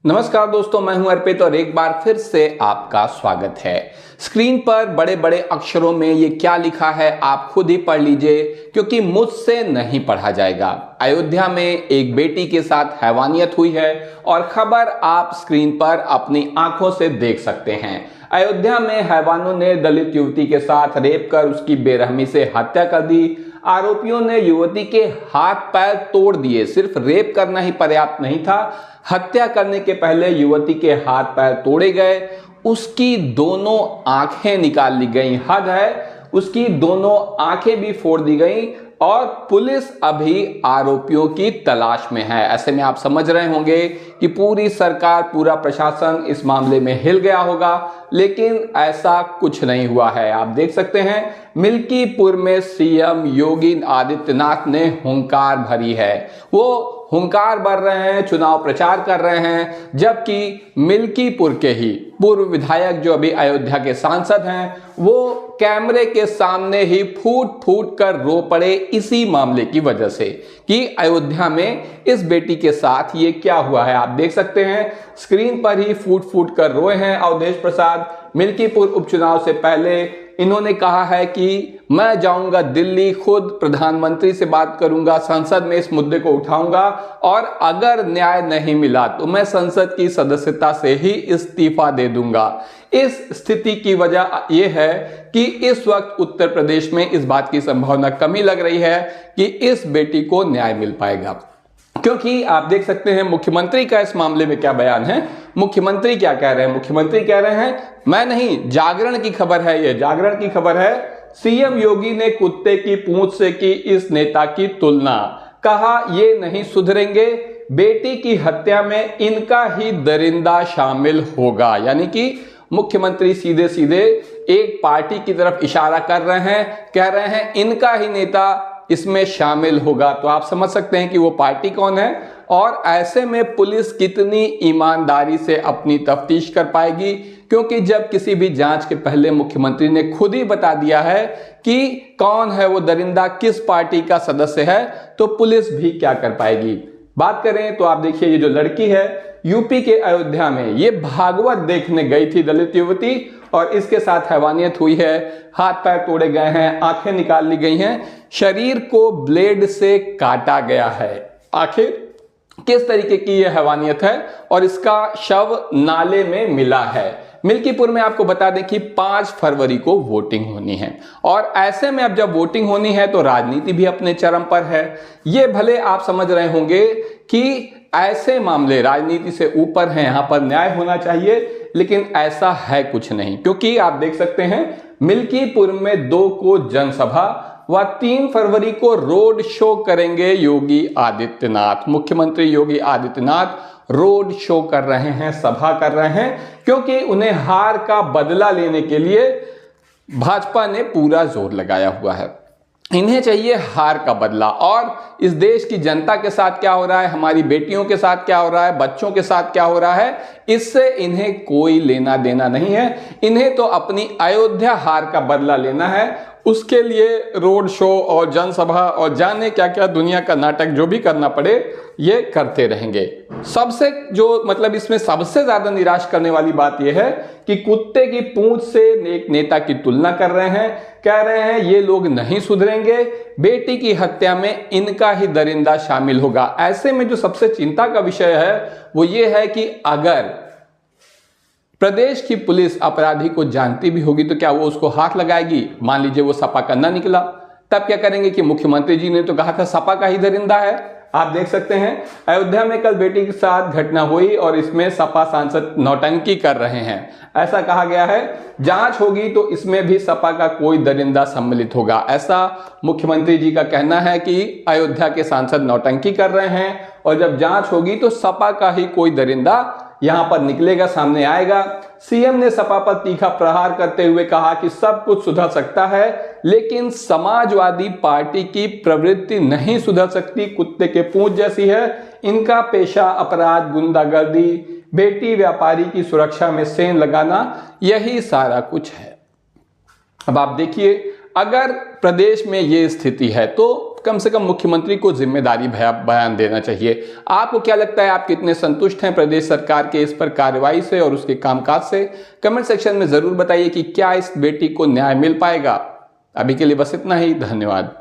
नमस्कार दोस्तों, मैं हूं अर्पित और एक बार फिर से आपका स्वागत है। स्क्रीन पर बड़े बड़े अक्षरों में ये क्या लिखा है आप खुद ही पढ़ लीजिए, क्योंकि मुझसे नहीं पढ़ा जाएगा। अयोध्या में एक बेटी के साथ हैवानियत हुई है और खबर आप स्क्रीन पर अपनी आंखों से देख सकते हैं। अयोध्या में हैवानों ने दलित युवती के साथ रेप कर उसकी बेरहमी से हत्या कर दी। आरोपियों ने युवती के हाथ पैर तोड़ दिए। सिर्फ रेप करना ही पर्याप्त नहीं था, हत्या करने के पहले युवती के हाथ पैर तोड़े गए, उसकी दोनों आंखें निकाल ली गई। हद है, उसकी दोनों आंखें भी फोड़ दी गई और पुलिस अभी आरोपियों की तलाश में है। ऐसे में आप समझ रहे होंगे कि पूरी सरकार, पूरा प्रशासन इस मामले में हिल गया होगा, लेकिन ऐसा कुछ नहीं हुआ है। आप देख सकते हैं मिल्कीपुर में सीएम योगी आदित्यनाथ ने हुंकार भरी है। वो हुंकार भर रहे हैं, चुनाव प्रचार कर रहे हैं, जबकि मिल्कीपुर के ही पूर्व विधायक जो अभी अयोध्या के सांसद हैं, वो कैमरे के सामने ही फूट फूट कर रो पड़े इसी मामले की वजह से कि अयोध्या में इस बेटी के साथ ये क्या हुआ है। आप देख सकते हैं स्क्रीन पर ही फूट फूट कर रोए हैं अवधेश प्रसाद। मिल्कीपुर उपचुनाव से पहले इन्होंने कहा है कि मैं जाऊंगा दिल्ली, खुद प्रधानमंत्री से बात करूंगा, संसद में इस मुद्दे को उठाऊंगा और अगर न्याय नहीं मिला तो मैं संसद की सदस्यता से ही इस्तीफा दे दूंगा। इस स्थिति की वजह यह है कि इस वक्त उत्तर प्रदेश में इस बात की संभावना कमी लग रही है कि इस बेटी को न्याय मिल पाएगा, क्योंकि आप देख सकते हैं मुख्यमंत्री का इस मामले में क्या बयान है। मुख्यमंत्री क्या कह रहे हैं? मुख्यमंत्री कह रहे हैं, मैं नहीं, जागरण की खबर है, ये जागरण की खबर है। सीएम योगी ने कुत्ते की पूंछ से की इस नेता की तुलना, कहा ये नहीं सुधरेंगे, बेटी की हत्या में इनका ही दरिंदा शामिल होगा। यानी कि मुख्यमंत्री सीधे सीधे एक पार्टी की तरफ इशारा कर रहे हैं, कह रहे हैं इनका ही नेता इसमें शामिल होगा। तो आप समझ सकते हैं कि वो पार्टी कौन है और ऐसे में पुलिस कितनी ईमानदारी से अपनी तफ्तीश कर पाएगी, क्योंकि जब किसी भी जांच के पहले मुख्यमंत्री ने खुद ही बता दिया है कि कौन है वो दरिंदा, किस पार्टी का सदस्य है, तो पुलिस भी क्या कर पाएगी। बात करें तो आप देखिए ये जो लड़की है यूपी के अयोध्या में, ये भागवत देखने गई थी दलित युवती और इसके साथ हैवानियत हुई है। हाथ पैर तोड़े गए हैं, आंखें निकाल ली गई हैं, शरीर को ब्लेड से काटा गया है। आखिर किस तरीके की यह हैवानियत है और इसका शव नाले में मिला है। मिल्कीपुर में आपको बता दें कि 5 फरवरी को वोटिंग होनी है और ऐसे में अब जब वोटिंग होनी है तो राजनीति भी अपने चरम पर है। ये भले आप समझ रहे होंगे कि ऐसे मामले राजनीति से ऊपर हैं, यहां पर न्याय होना चाहिए, लेकिन ऐसा है कुछ नहीं, क्योंकि आप देख सकते हैं मिल्कीपुर में 2 को जनसभा व 3 फरवरी को रोड शो करेंगे योगी आदित्यनाथ। मुख्यमंत्री योगी आदित्यनाथ रोड शो कर रहे हैं, सभा कर रहे हैं, क्योंकि उन्हें हार का बदला लेने के लिए भाजपा ने पूरा जोर लगाया हुआ है। इन्हें चाहिए हार का बदला। और इस देश की जनता के साथ क्या हो रहा है, हमारी बेटियों के साथ क्या हो रहा है, बच्चों के साथ क्या हो रहा है, इससे इन्हें कोई लेना देना नहीं है। इन्हें तो अपनी अयोध्या हार का बदला लेना है। उसके लिए रोड शो और जनसभा और जाने क्या क्या दुनिया का नाटक जो भी करना पड़े ये करते रहेंगे। सबसे जो मतलब इसमें सबसे ज्यादा निराश करने वाली बात यह है कि कुत्ते की पूंछ से एक नेता की तुलना कर रहे हैं, कह रहे हैं ये लोग नहीं सुधरेंगे, बेटी की हत्या में इनका ही दरिंदा शामिल होगा। ऐसे में जो सबसे चिंता का विषय है वो ये है कि अगर प्रदेश की पुलिस अपराधी को जानती भी होगी तो क्या वो उसको हाथ लगाएगी? मान लीजिए वो सपा का ना निकला, तब क्या करेंगे कि मुख्यमंत्री जी ने तो कहा था सपा का ही दरिंदा है। आप देख सकते हैं अयोध्या में कल बेटी के साथ घटना हुई और इसमें सपा सांसद नौटंकी कर रहे हैं। ऐसा कहा गया है जांच होगी तो इसमें भी सपा का कोई दरिंदा सम्मिलित होगा। ऐसा मुख्यमंत्री जी का कहना है कि अयोध्या के सांसद नौटंकी कर रहे हैं और जब जांच होगी तो सपा का ही कोई दरिंदा यहां पर निकलेगा, सामने आएगा। सीएम ने सपा पर तीखा प्रहार करते हुए कहा कि सब कुछ सुधर सकता है, लेकिन समाजवादी पार्टी की प्रवृत्ति नहीं सुधर सकती, कुत्ते के पूंछ जैसी है। इनका पेशा अपराध, गुंडागर्दी, बेटी व्यापारी की सुरक्षा में सेंध लगाना, यही सारा कुछ है। अब आप देखिए अगर प्रदेश में ये स्थिति है तो कम से कम मुख्यमंत्री को जिम्मेदारी बयान देना चाहिए। आपको क्या लगता है, आप कितने संतुष्ट हैं प्रदेश सरकार के इस पर कार्रवाई से और उसके कामकाज से? कमेंट सेक्शन में जरूर बताइए कि क्या इस बेटी को न्याय मिल पाएगा। अभी के लिए बस इतना ही, धन्यवाद।